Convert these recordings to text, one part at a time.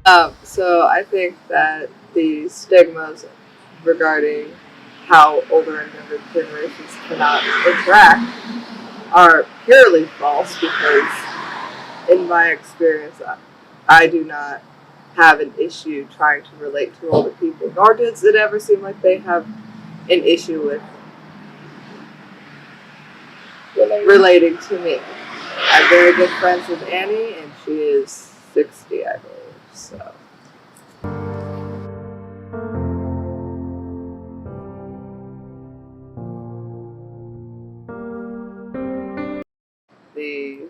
So I think that the stigmas regarding how older and younger generations cannot interact are purely false because, in my experience, I do not have an issue trying to relate to older people, nor does it ever seem like they have an issue with relating to me. I'm very good friends with Annie, and she is 60, I believe. So the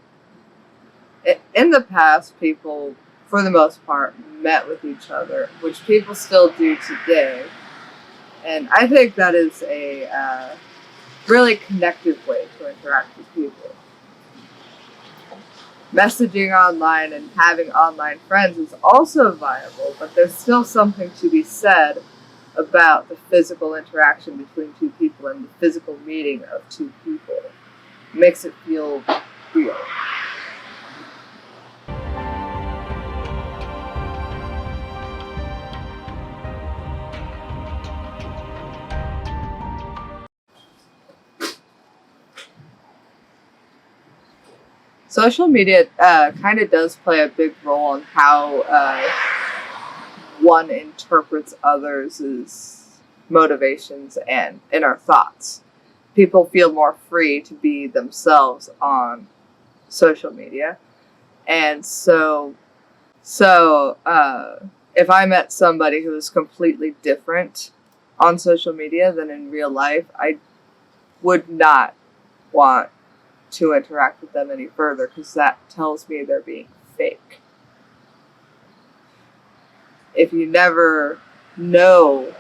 in the past, people, for the most part, met with each other, which people still do today, and I think that is a really connective way to interact with people. Messaging online and having online friends is also viable, but there's still something to be said about the physical interaction between two people and the physical meeting of two people. It makes it feel real. Social media kind of does play a big role in how one interprets others' motivations and inner thoughts. People feel more free to be themselves on social media, and so if I met somebody who was completely different on social media than in real life, I would not want to interact with them any further because that tells me they're being fake. If you never know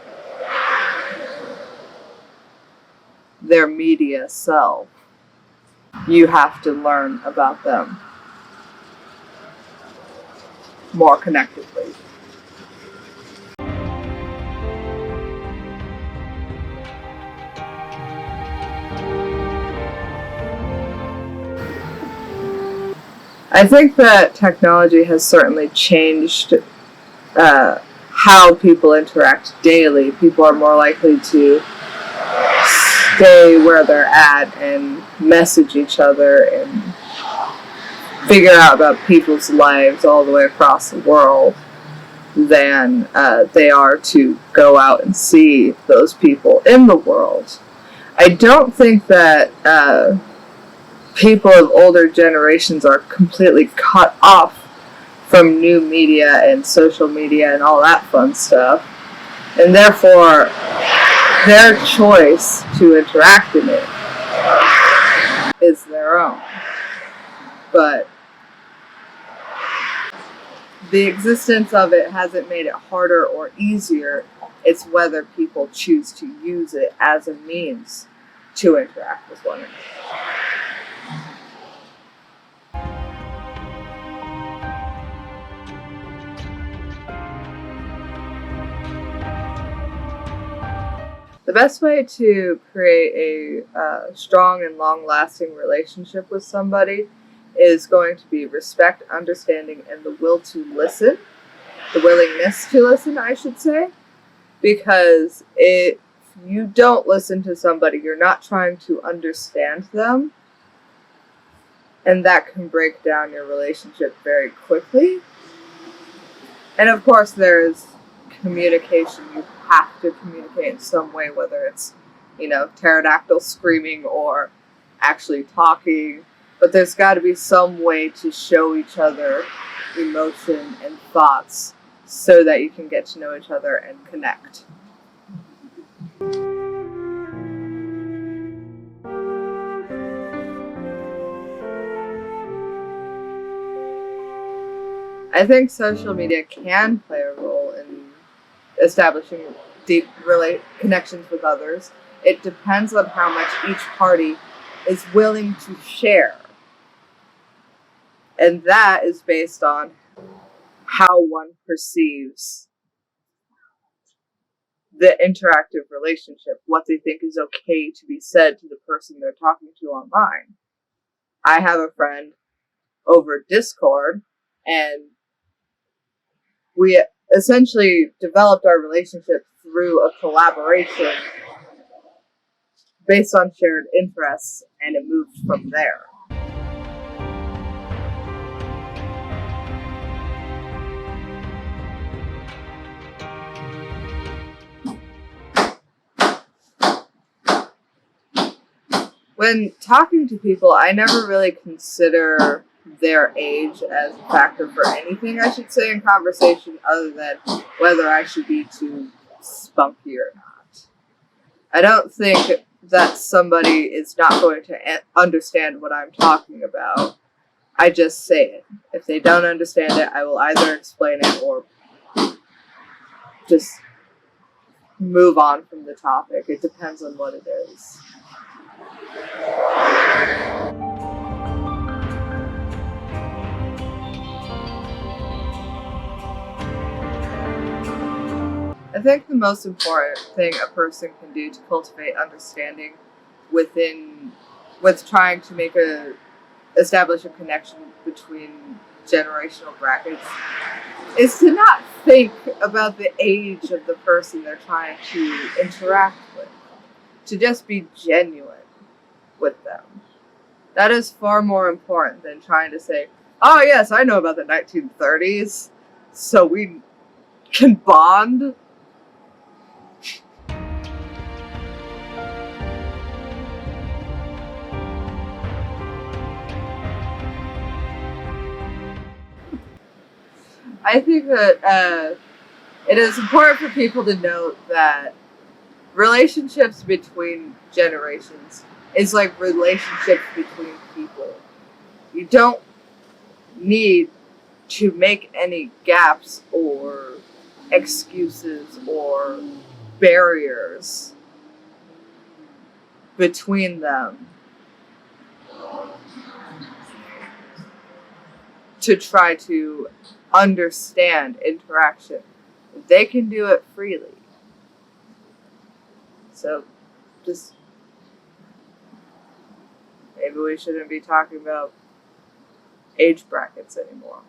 their media self, you have to learn about them more connectedly. I think that technology has certainly changed uh, how people interact daily. People are more likely to stay where they're at and message each other and figure out about people's lives all the way across the world than they are to go out and see those people in the world. I don't think that people of older generations are completely cut off from new media and social media and all that fun stuff, and therefore their choice to interact in it is their own. But the existence of it hasn't made it harder or easier. It's whether people choose to use it as a means to interact with one another. The best way to create a strong and long lasting relationship with somebody is going to be respect, understanding, and the will to listen, the willingness to listen, I should say, because if you don't listen to somebody, you're not trying to understand them, and that can break down your relationship very quickly. And of course, there's communication. You have to communicate in some way, whether it's, pterodactyl screaming or actually talking. But there's got to be some way to show each other emotion and thoughts so that you can get to know each other and connect. I think social media can play a role in establishing deep connections with others. It depends on how much each party is willing to share. And that is based on how one perceives the interactive relationship, what they think is okay to be said to the person they're talking to online. I have a friend over Discord, and we essentially developed our relationship through a collaboration based on shared interests, and it moved from there. When talking to people, I never really consider their age as a factor for anything, I should say, in conversation, other than whether I should be too spunky or not. I don't think that somebody is not going to understand what I'm talking about. I just say it. If they don't understand it, I will either explain it or just move on from the topic. It depends on what it is. I think the most important thing a person can do to cultivate understanding with trying to establish a connection between generational brackets is to not think about the age of the person they're trying to interact with. To just be genuine with them. That is far more important than trying to say, oh yes, I know about the 1930s, so we can bond. I think that it is important for people to note that relationships between generations is like relationships between people. You don't need to make any gaps or excuses or barriers between them to try to understand interaction. They can do it freely. So just maybe we shouldn't be talking about age brackets anymore.